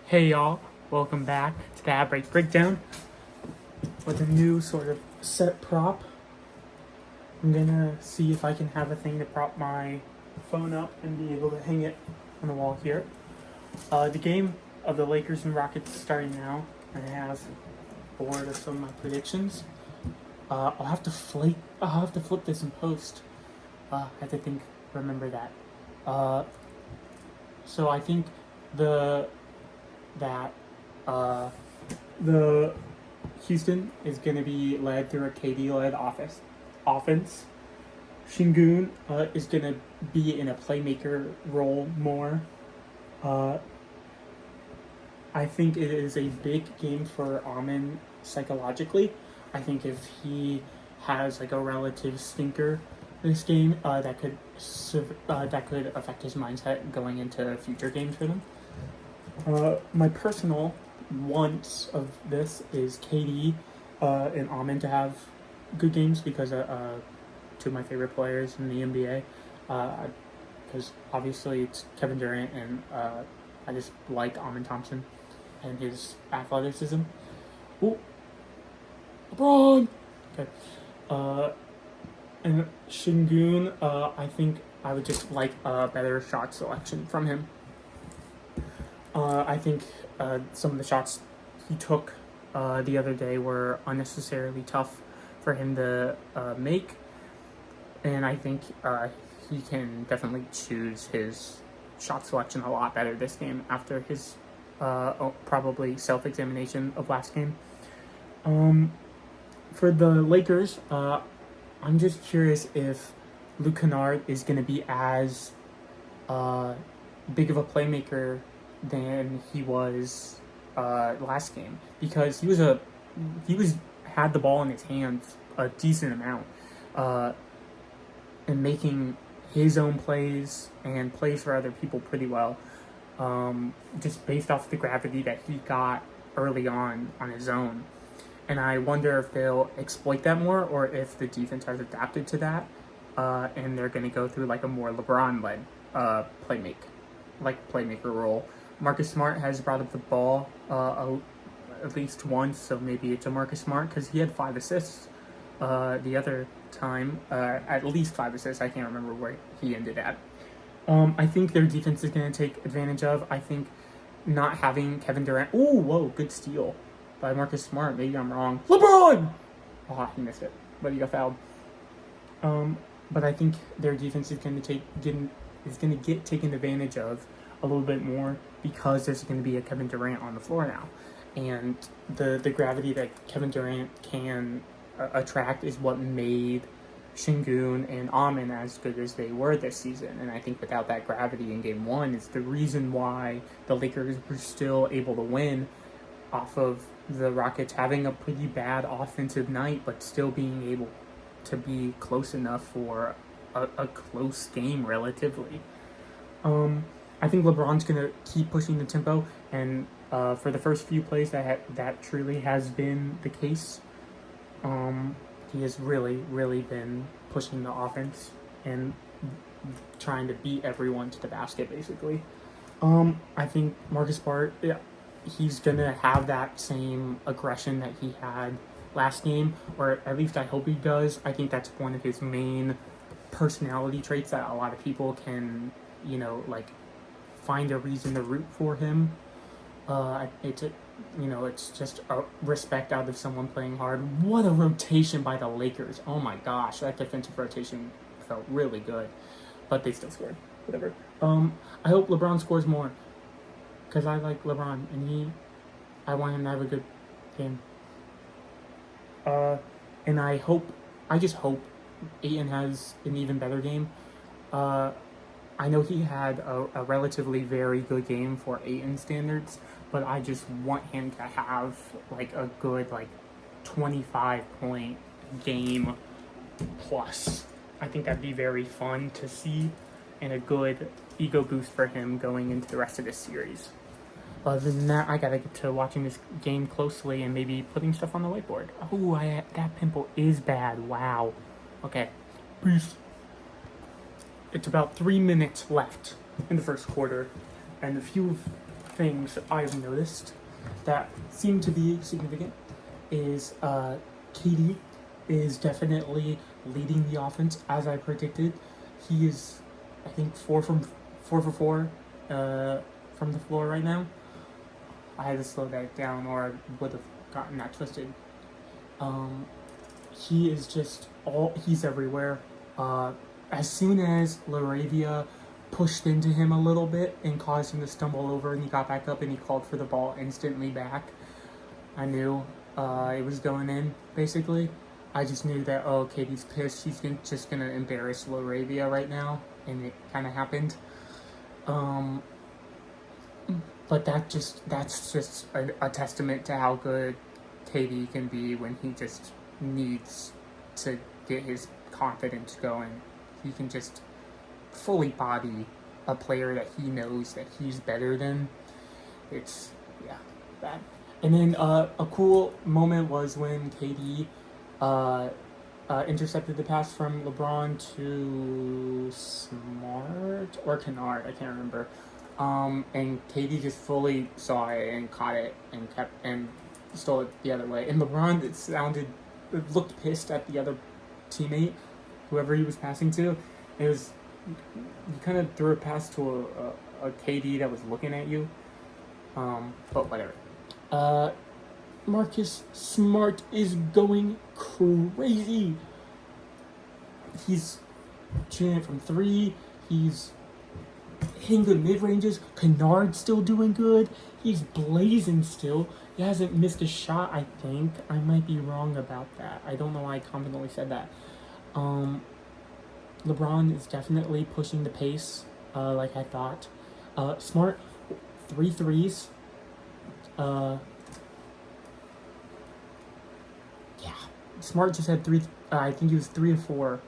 Hey y'all, welcome back to the Ad Break Breakdown with a new sort of set prop. I'm gonna see if I can have a thing to prop my phone up and be able to hang it on the wall here. The game of the Lakers and Rockets is starting now, and it has a board of some of my predictions. I'll have to flip this in post. I have to remember that. So I think the Houston is going to be led through a KD-led offense. Şengün is going to be in a playmaker role more. I think it is a big game for Amin psychologically. I think if he has like a relative stinker this game, that could affect his mindset going into future games for them. My personal wants of this is KD and Amin to have good games because two of my favorite players in the NBA. Because obviously it's Kevin Durant and I just like Amin Thompson and his athleticism. Ooh, LeBron. Okay. And Şengün, I think I would just like a better shot selection from him. I think some of the shots he took the other day were unnecessarily tough for him to make, and I think he can definitely choose his shot selection a lot better this game after his probably self-examination of last game. For the Lakers, I'm just curious if Luke Kennard is going to be as big of a playmaker than he was last game, because he had the ball in his hands a decent amount and making his own plays and plays for other people pretty well, just based off the gravity that he got early on his own. And I wonder if they'll exploit that more, or if the defense has adapted to that, and they're going to go through like a more LeBron-led playmaker role. Marcus Smart has brought up the ball at least once, so maybe it's a Marcus Smart, because he had 5 assists the other time, at least 5 assists. I can't remember where he ended at. I think their defense is going to take advantage of. I think not having Kevin Durant. Ooh, whoa, good steal by Marcus Smart. Maybe I'm wrong. LeBron! Oh, he missed it, but he got fouled. But I think their defense is going to get taken advantage of a little bit more, because there's going to be a Kevin Durant on the floor now, and the gravity that Kevin Durant can attract is what made Şengün and Amin as good as they were this season. And I think without that gravity in Game 1 is the reason why the Lakers were still able to win, off of the Rockets having a pretty bad offensive night, but still being able to be close enough for a close game relatively. I think LeBron's going to keep pushing the tempo, and for the first few plays that truly has been the case. He has really been pushing the offense and trying to beat everyone to the basket, basically. I think Marcus Smart, he's going to have that same aggression that he had last game, or at least I hope he does. I think that's one of his main personality traits that a lot of people can, find a reason to root for him. It's just a respect out of someone playing hard. What a rotation by the Lakers. Oh my gosh, that defensive rotation felt really good. But they still scored. Whatever. I hope LeBron scores more, because I like LeBron, and I want him to have a good game. And I just hope Ayton has an even better game. I know he had a relatively very good game for Ayton standards, but I just want him to have like a good 25-point game plus. I think that'd be very fun to see, and a good ego boost for him going into the rest of this series. Other than that, I gotta get to watching this game closely and maybe putting stuff on the whiteboard. Oh, that pimple is bad. Wow. Okay. Peace. It's about 3 minutes left in the first quarter, and a few things I've noticed that seem to be significant is KD is definitely leading the offense as I predicted. He is, I think, 4 for 4 from the floor right now. I had to slow that down, or I would have gotten that twisted. He is he's everywhere. As soon as Laravia pushed into him a little bit and caused him to stumble over, and he got back up and he called for the ball instantly back, I knew it was going in, basically. I just knew that, Katie's pissed. She's just going to embarrass Laravia right now, and it kind of happened. But that's just a testament to how good Katie can be when he just needs to get his confidence going. He can just fully body a player that he knows that he's better than. It's, yeah, bad. And then a cool moment was when KD intercepted the pass from LeBron to Smart or Kennard, I can't remember. And KD just fully saw it and caught it and stole it the other way. And LeBron, it looked pissed at the other teammate, whoever he was passing to. He kind of threw a pass to a KD that was looking at you. But whatever. Marcus Smart is going crazy. He's shooting it from 3. He's hitting good mid-ranges. Kennard's still doing good. He's blazing still. He hasn't missed a shot, I think. I might be wrong about that. I don't know why I confidently said that. LeBron is definitely pushing the pace, like I thought. Smart, 3 threes. Yeah. Smart just had 3, I think he was 3 of 4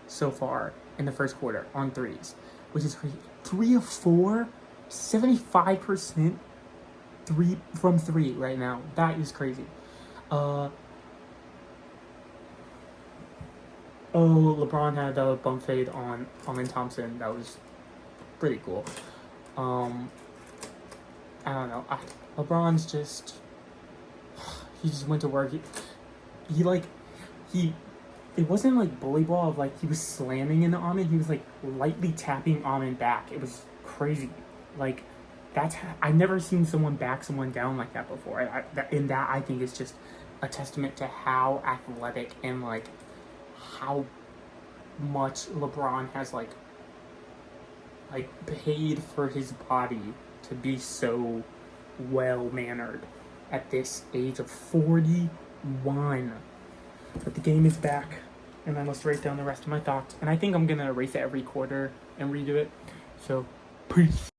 so far in the first quarter on threes, which is crazy. 3 of 4, 75% from 3 right now. That is crazy. LeBron had a bump fade on Amen Thompson. That was pretty cool. I don't know. LeBron's just, he just went to work. It wasn't like bully ball of like he was slamming into Amen. He was like lightly tapping Amen back. It was crazy. Like, I've never seen someone back someone down like that before. I think is just a testament to how athletic and like how much LeBron has like paid for his body to be so well mannered at this age of 41. But the game is back, and I must write down the rest of my thoughts. And I think I'm gonna erase it every quarter and redo it. So, peace.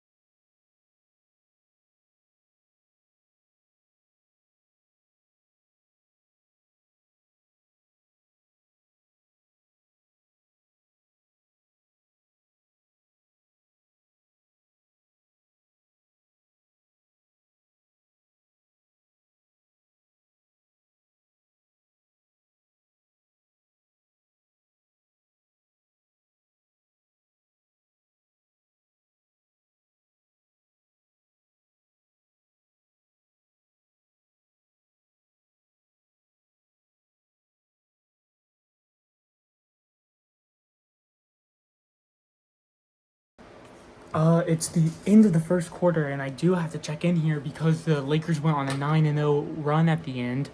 It's the end of the first quarter, and I do have to check in here because the Lakers went on a 9-0 run at the end.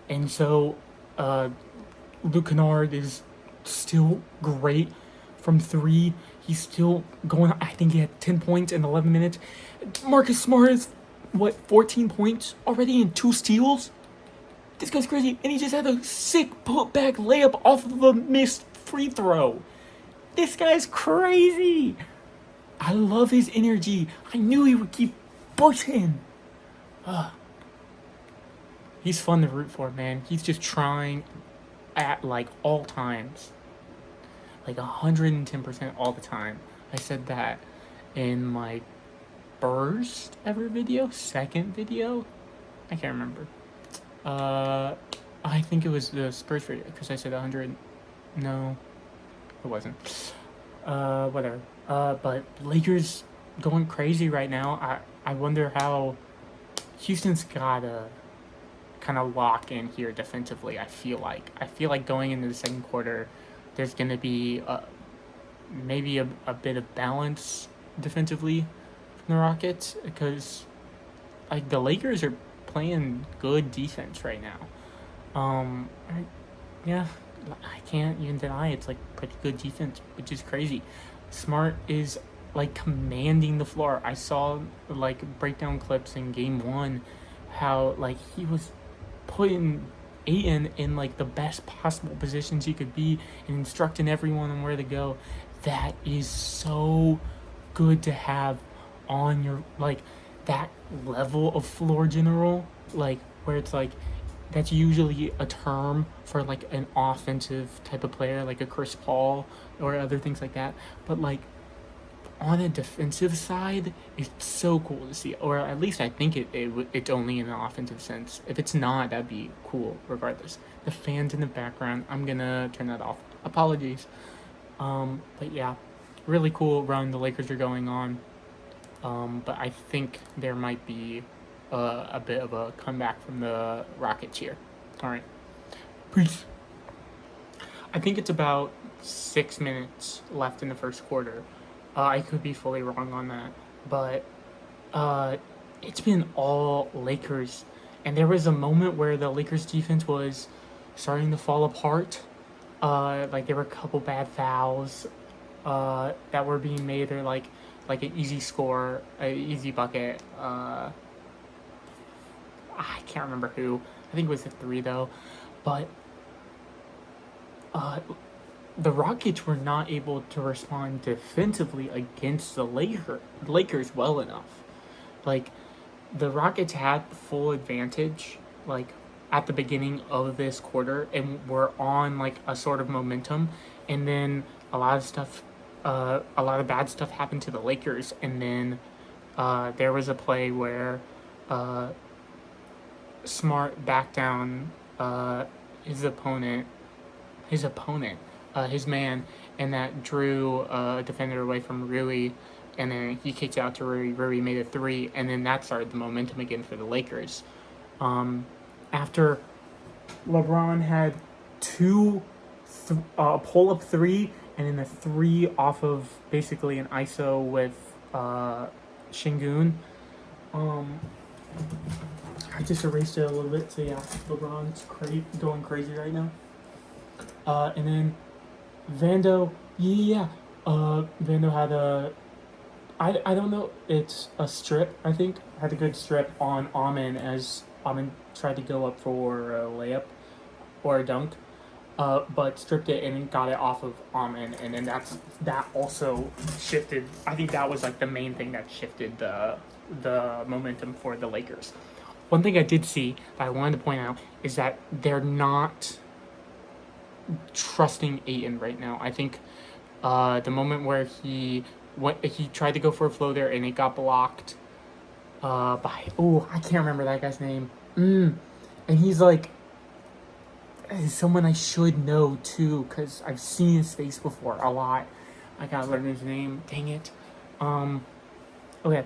And so, Luke Kennard is still great from 3. He's still going, I think he had 10 points in 11 minutes. Marcus Smart is, 14 points already and 2 steals? This guy's crazy. And he just had a sick put-back layup off of a missed free throw. This guy's crazy. I love his energy. I knew he would keep pushing. He's fun to root for, man. He's just trying at like all times. Like 110% all the time. I said that in my first ever video, second video. I can't remember. I think it was the Spurs video because I said 100. No, it wasn't. Whatever. But Lakers going crazy right now. I wonder how Houston's gotta kind of lock in here defensively. I feel like going into the second quarter, there's gonna be maybe a bit of balance defensively from the Rockets because like the Lakers are playing good defense right now. Yeah, I can't even deny it's like pretty good defense, which is crazy. Smart is like commanding the floor. I saw like breakdown clips in game one, how like he was putting Aiton in like the best possible positions he could be and instructing everyone on where to go. That is so good to have on your like that level of floor general, like where it's like that's usually a term for like an offensive type of player, like a Chris Paul or other things like that. But like on a defensive side, it's so cool to see. Or at least I think it's only in an offensive sense. If it's not, that'd be cool regardless. The fans in the background, I'm gonna turn that off. Apologies. But yeah, really cool run the Lakers are going on. But I think there might be a bit of a comeback from the Rockets here. All right, peace. I think it's about 6 minutes left in the first quarter. I could be fully wrong on that, but it's been all Lakers. And there was a moment where the Lakers defense was starting to fall apart. Like there were a couple bad fouls that were being made, or like an easy score, an easy bucket. I can't remember who. I think it was a 3 though, but the Rockets were not able to respond defensively against the Lakers well enough. Like the Rockets had full advantage, like at the beginning of this quarter, and were on like a sort of momentum, and then a lot of bad stuff happened to the Lakers, and then there was a play where Smart backed down his man, and that drew a defender away from Rui, and then he kicked out to Rui. Rui made a 3, and then that started the momentum again for the Lakers. After LeBron had 2 pull-up 3, and then a 3 off of basically an ISO with Şengün. I just erased it a little bit, so yeah, LeBron's going crazy right now. And then Vando, Vando had I don't know, it's a strip, I think. Had a good strip on Amin as Amin tried to go up for a layup or a dunk, but stripped it and got it off of Amin, and then that also shifted. I think that was like the main thing that shifted the momentum for the Lakers. One thing I did see that I wanted to point out is that they're not trusting Ayton right now. I think the moment where he tried to go for a floater and it got blocked by I can't remember that guy's name. And he's like someone I should know too, because I've seen his face before a lot. I gotta learn his name. Dang it. Okay,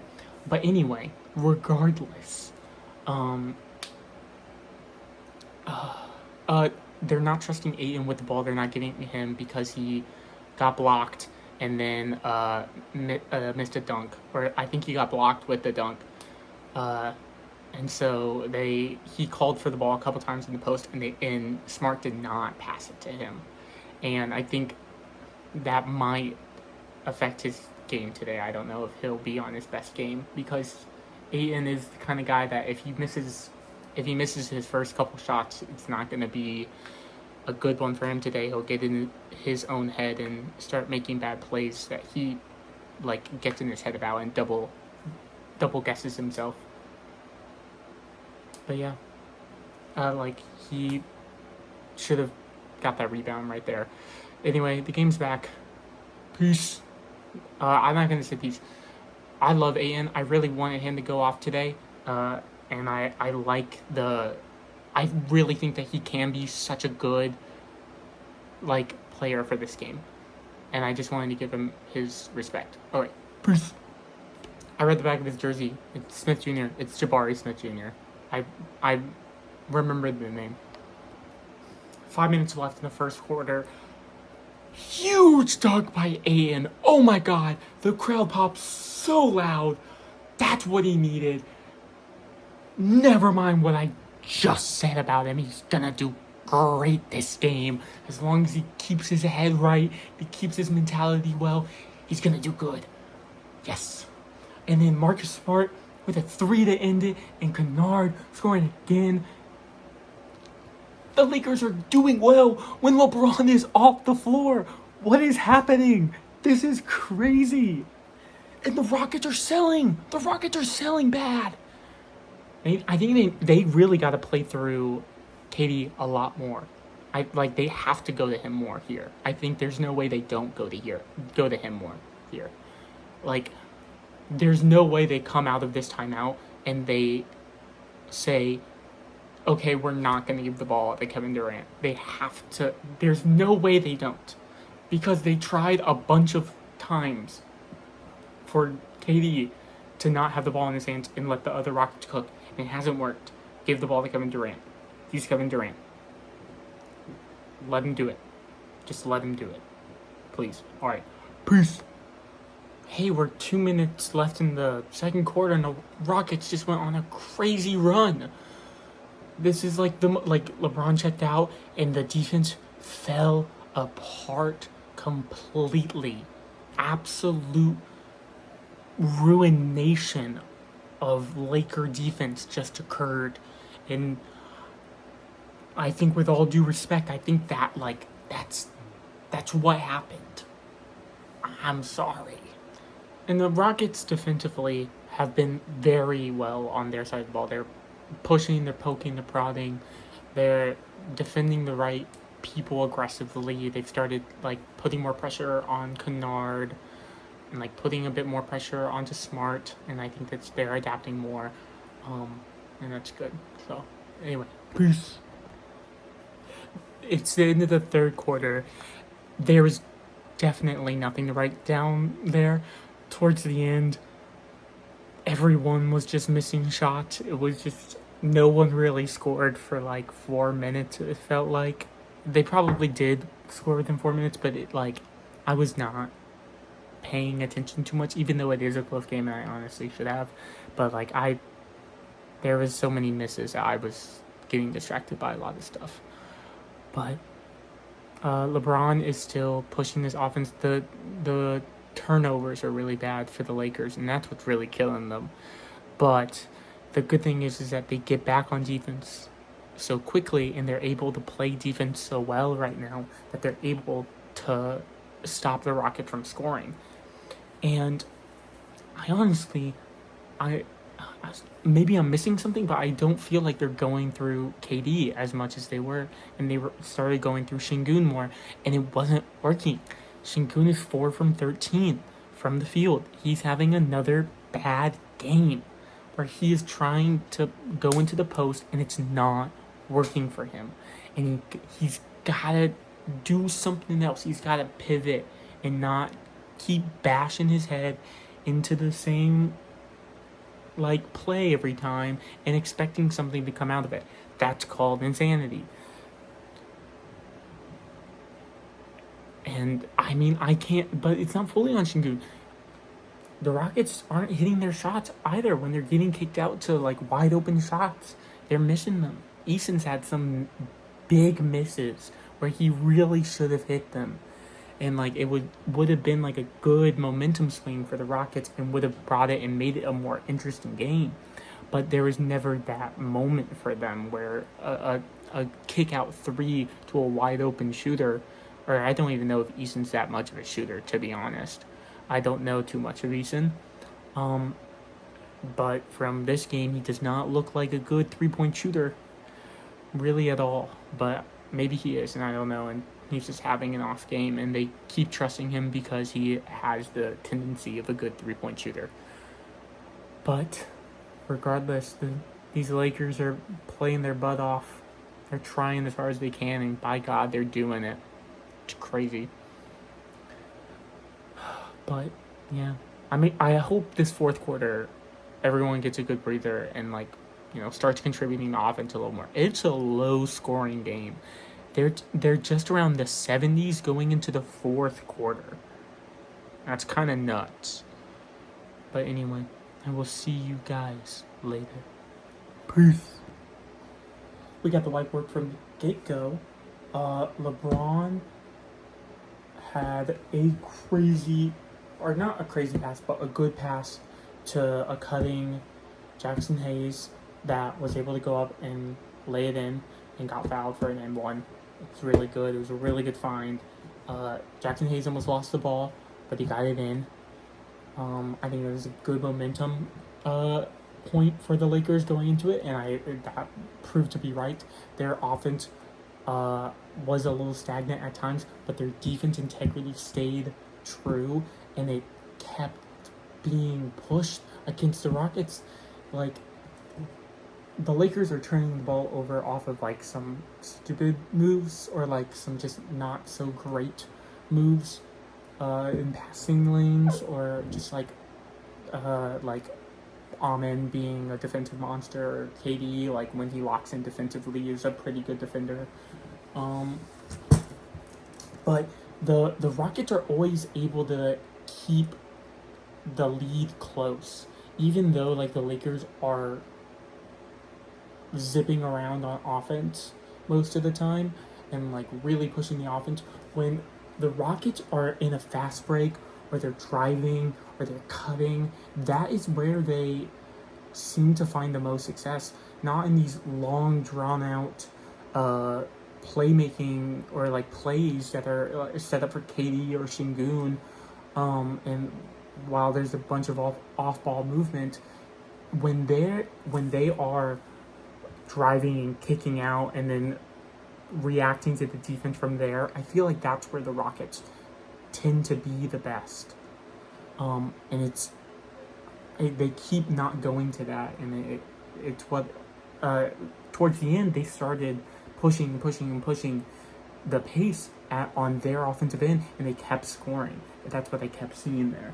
but anyway, regardless, they're not trusting Ayton with the ball. They're not giving it to him because he got blocked and then missed a dunk, or I think he got blocked with the dunk. And so he called for the ball a couple times in the post, and Smart did not pass it to him. And I think that might affect his game today. I don't know if he'll be on his best game, because Ayton is the kind of guy that if he misses his first couple shots, it's not going to be a good one for him today. He'll get in his own head and start making bad plays that he like gets in his head about and double guesses himself. But yeah, like he should have got that rebound right there. Anyway, the game's back. Peace. I'm not gonna say peace. I love Ayton. I really wanted him to go off today, and I really think that he can be such a good like player for this game, and I just wanted to give him his respect. All right, peace. I read the back of his jersey. It's Smith Jr. It's Jabari Smith Jr. I remember the name. 5 minutes left in the first quarter. Huge dunk by Aiden. Oh my god. The crowd pops so loud. That's what he needed. Never mind what I just said about him. He's gonna do great this game. As long as he keeps his head right, he keeps his mentality well, he's gonna do good. Yes. And then Marcus Smart with a 3 to end it, and Kennard scoring again. The Lakers are doing well when LeBron is off the floor. What is happening? This is crazy. And the Rockets are selling. The Rockets are selling bad. I think they really got to play through KD a lot more. They have to go to him more here. I think there's no way they don't go to him more here. There's no way they come out of this timeout and they say, okay, we're not going to give the ball to Kevin Durant. They have to. There's no way they don't. Because they tried a bunch of times for KD to not have the ball in his hands and let the other Rockets cook. And it hasn't worked. Give the ball to Kevin Durant. He's Kevin Durant. Let him do it. Just let him do it. Please. Alright. Peace. Hey, we're 2 minutes left in the second quarter and the Rockets just went on a crazy run. This is LeBron checked out and the defense fell apart completely. Absolute ruination of Laker defense just occurred. And I think with all due respect, I think that that's what happened. I'm sorry. And the Rockets defensively have been very well on their side of the ball. They're pushing, they're poking, they're prodding, they're defending the right people aggressively. They've started putting more pressure on Kennard and putting a bit more pressure onto Smart, and I think they're adapting more, and that's good. So anyway, peace. It's the end of the third quarter. There was definitely nothing to write down there. Towards the end, everyone was just missing shots. It was just no one really scored for 4 minutes. It felt like they probably did score within 4 minutes, but I was not paying attention too much, even though it is a close game and I honestly should have. But there was so many misses that I was getting distracted by a lot of stuff. But LeBron is still pushing this offense. The turnovers are really bad for the Lakers, and that's what's really killing them. But the good thing is that they get back on defense so quickly, and they're able to play defense so well right now that they're able to stop the Rockets from scoring. And I honestly, maybe I'm missing something, but I don't feel like they're going through KD as much as they were, and they started going through Şengün more, and it wasn't working. Şengün is 4 from 13 from the field. He's having another bad game where he is trying to go into the post, and it's not working for him. And he's got to do something else. He's got to pivot and not keep bashing his head into the same play every time and expecting something to come out of it. That's called insanity. And I can't, but it's not fully on Şengün. The Rockets aren't hitting their shots either when they're getting kicked out to wide open shots. They're missing them. Eason's had some big misses where he really should have hit them. And it would have been a good momentum swing for the Rockets and would have brought it and made it a more interesting game. But there was never that moment for them where a kick out 3 to a wide open shooter, or I don't even know if Eason's that much of a shooter, to be honest. I don't know too much of Eason. But from this game, he does not look like a good 3-point shooter really at all. But maybe he is, and I don't know. And he's just having an off game, and they keep trusting him because he has the tendency of a good 3-point shooter. But regardless, these Lakers are playing their butt off. They're trying as hard as they can, and by God, they're doing it. It's crazy. But, yeah, I mean, I hope this fourth quarter, everyone gets a good breather and like, starts contributing to offense a little more. It's a low scoring game. They're just around the 70s going into the fourth quarter. That's kind of nuts. But anyway, I will see you guys later. Peace. We got the whiteboard from the get-go. LeBron had a crazy, or not a crazy pass, but a good pass to a cutting Jackson Hayes that was able to go up and lay it in and got fouled for an N1. It's really good. It was a really good find. Jackson Hayes almost lost the ball, but he got it in. I think it was a good momentum point for the Lakers going into it, and that proved to be right. Their offense was a little stagnant at times, but their defense integrity stayed true, and they kept being pushed against the Rockets. Like, the Lakers are turning the ball over off of like some stupid moves or like some just not so great moves in passing lanes, or just like Amen being a defensive monster, or KD, like when he locks in defensively, is a pretty good defender. But the Rockets are always able to keep the lead close, even though like the Lakers are zipping around on offense most of the time and like really pushing the offense. When the Rockets are in a fast break, or they're driving, or they're cutting, that is where they seem to find the most success. Not in these long, drawn out playmaking or like plays that are set up for KD or Shingun. And while there's a bunch of off ball movement, when they are driving and kicking out and then reacting to the defense from there, I feel like that's where the Rockets tend to be the best. And they keep not going to that, and it's what towards the end they started pushing the pace on their offensive end, and they kept scoring. That's what they kept seeing there.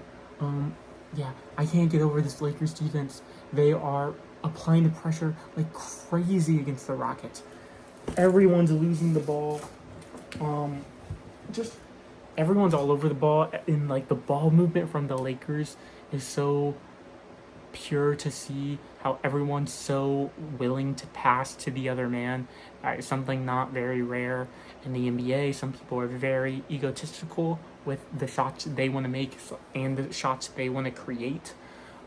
Yeah, I can't get over this Lakers defense. They are applying the pressure like crazy against the Rockets. Everyone's losing the ball. Just everyone's all over the ball. And like the ball movement from the Lakers is so pure to see, how everyone's so willing to pass to the other man. Something not very rare in the NBA. Some people are very egotistical with the shots they want to make and the shots they want to create.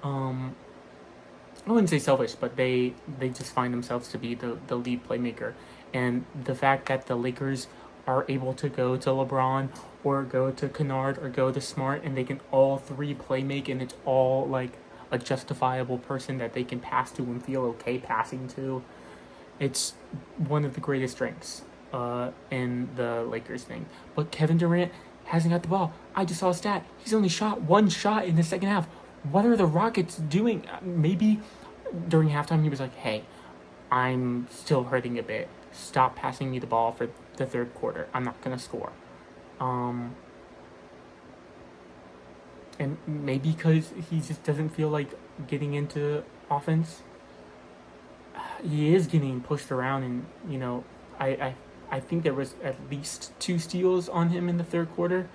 I wouldn't say selfish, but they just find themselves to be the lead playmaker. And the fact that the Lakers are able to go to LeBron or go to Kennard or go to Smart, and they can all three play make, and it's all like a justifiable person that they can pass to and feel okay passing to. It's one of the greatest strengths in the Lakers thing. But Kevin Durant hasn't got the ball. I just saw a stat. He's only shot one shot in the second half. What are the Rockets doing? Maybe during halftime he was like, hey, I'm still hurting a bit. Stop passing me the ball for the third quarter. I'm not going to score. And maybe because he just doesn't feel like getting into offense. He is getting pushed around, and, I think there was at least 2 steals on him in the third quarter.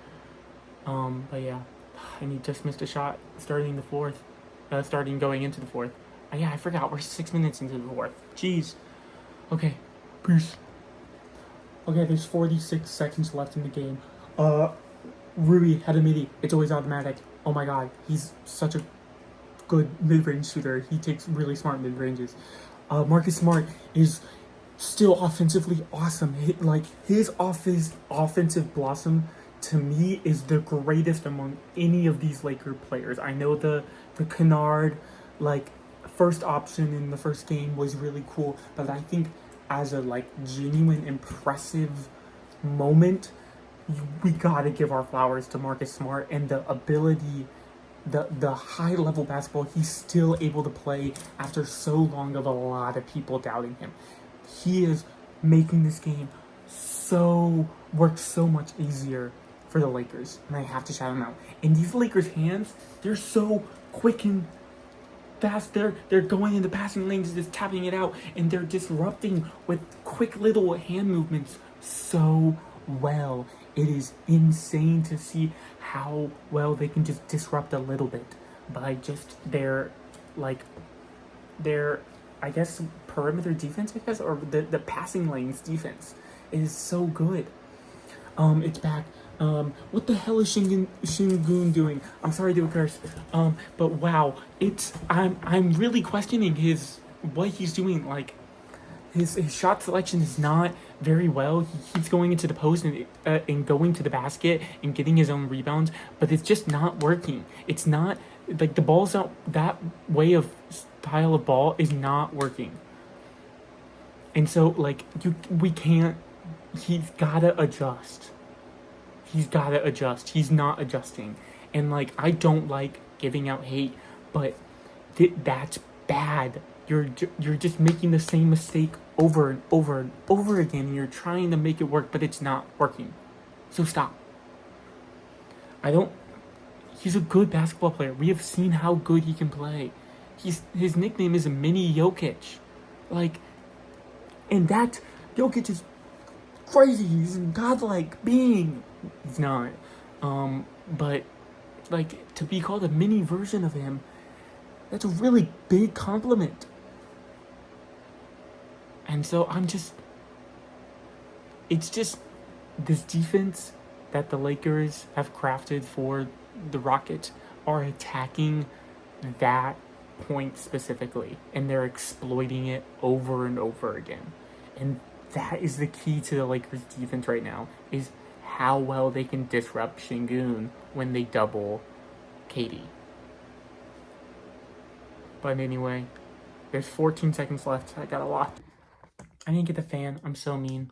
But yeah, and he just missed a shot starting going into the fourth. Yeah, I forgot. We're 6 minutes into the fourth. Jeez. Okay. Peace. Okay, there's 46 seconds left in the game. Rui Hedemidi, it's always automatic. Oh my god, he's such a good mid-range shooter. He takes really smart mid-ranges. Marcus Smart is still offensively awesome. His offensive blossom, to me, is the greatest among any of these Laker players. I know the Kennard, first option in the first game was really cool, but I think as a, genuine, impressive moment, we gotta give our flowers to Marcus Smart and the ability, the high-level basketball he's still able to play after so long of a lot of people doubting him. He is making this game work so much easier for the Lakers, and I have to shout them out. And these Lakers hands, they're so quick and fast. They're going into passing lanes, just tapping it out, and they're disrupting with quick little hand movements so well. It is insane to see how well they can just disrupt a little bit by just their I guess perimeter defense, I guess, or the passing lanes defense is so good. It's back. What the hell is Shingun doing? I'm sorry to curse. But wow, I'm really questioning what he's doing. Like, his shot selection is not very well. He keeps going into the post and going to the basket and getting his own rebounds, but it's just not working. It's not like the ball's not that way of style of ball is not working. And so like we can't. He's gotta adjust. He's not adjusting. And like, I don't like giving out hate, but that's bad. You're just making the same mistake over and over and over again, and you're trying to make it work, but it's not working. So stop. He's a good basketball player. We have seen how good he can play. His nickname is Mini Jokic. Like, and that Jokic is crazy. He's a godlike being. He's not. But like, to be called a mini version of him, that's a really big compliment. And so it's just this defense that the Lakers have crafted for the Rockets are attacking that point specifically, and they're exploiting it over and over again. And that is the key to the Lakers defense right now, is how well they can disrupt Shingun when they double KD. But anyway, there's 14 seconds left. I gotta watch. I didn't get the fan. I'm so mean.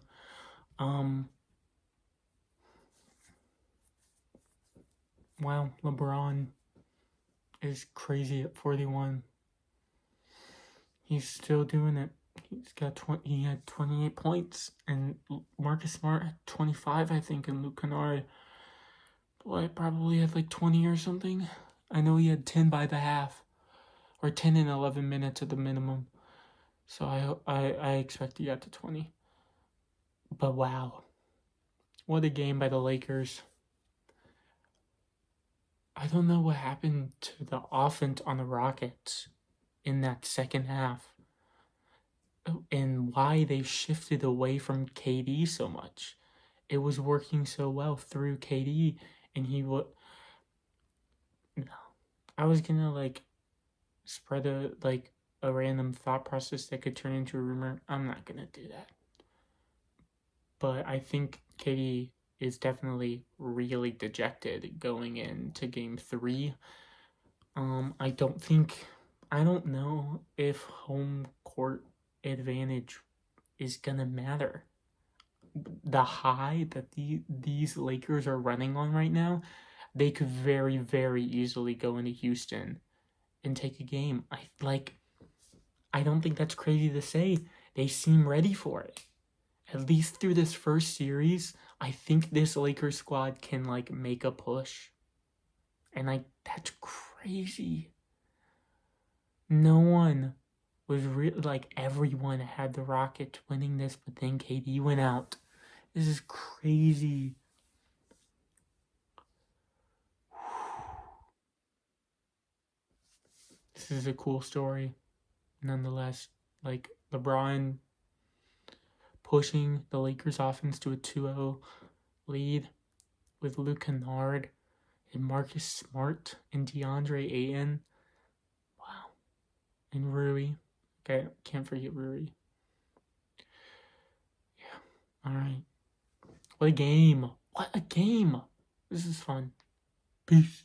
Wow, LeBron is crazy at 41. He's still doing it. He had 28 points, and Marcus Smart had 25, I think, and Luke Kennard probably had like 20 or something. I know he had 10 by the half, or 10 in 11 minutes at the minimum. So I expect he got to 20. But wow, what a game by the Lakers. I don't know what happened to the offense on the Rockets in that second half, and why they shifted away from KD so much. It was working so well through KD, and I was gonna like spread a random thought process that could turn into a rumor. I'm not gonna do that. But I think KD is definitely really dejected going into game 3. I don't know if home court advantage is gonna matter. The high that these Lakers are running on right now, they could very, very easily go into Houston and take a game. I don't think that's crazy to say. They seem ready for it. At least through this first series, I think this Lakers squad can like make a push. And that's crazy. No one was everyone had the Rockets winning this, but then KD went out. This is crazy. This is a cool story. Nonetheless, like LeBron pushing the Lakers offense to a 2-0 lead with Luke Kennard and Marcus Smart and DeAndre Ayton. Wow. And Rui. Okay, can't forget Rui. Yeah. Alright. What a game. This is fun. Peace.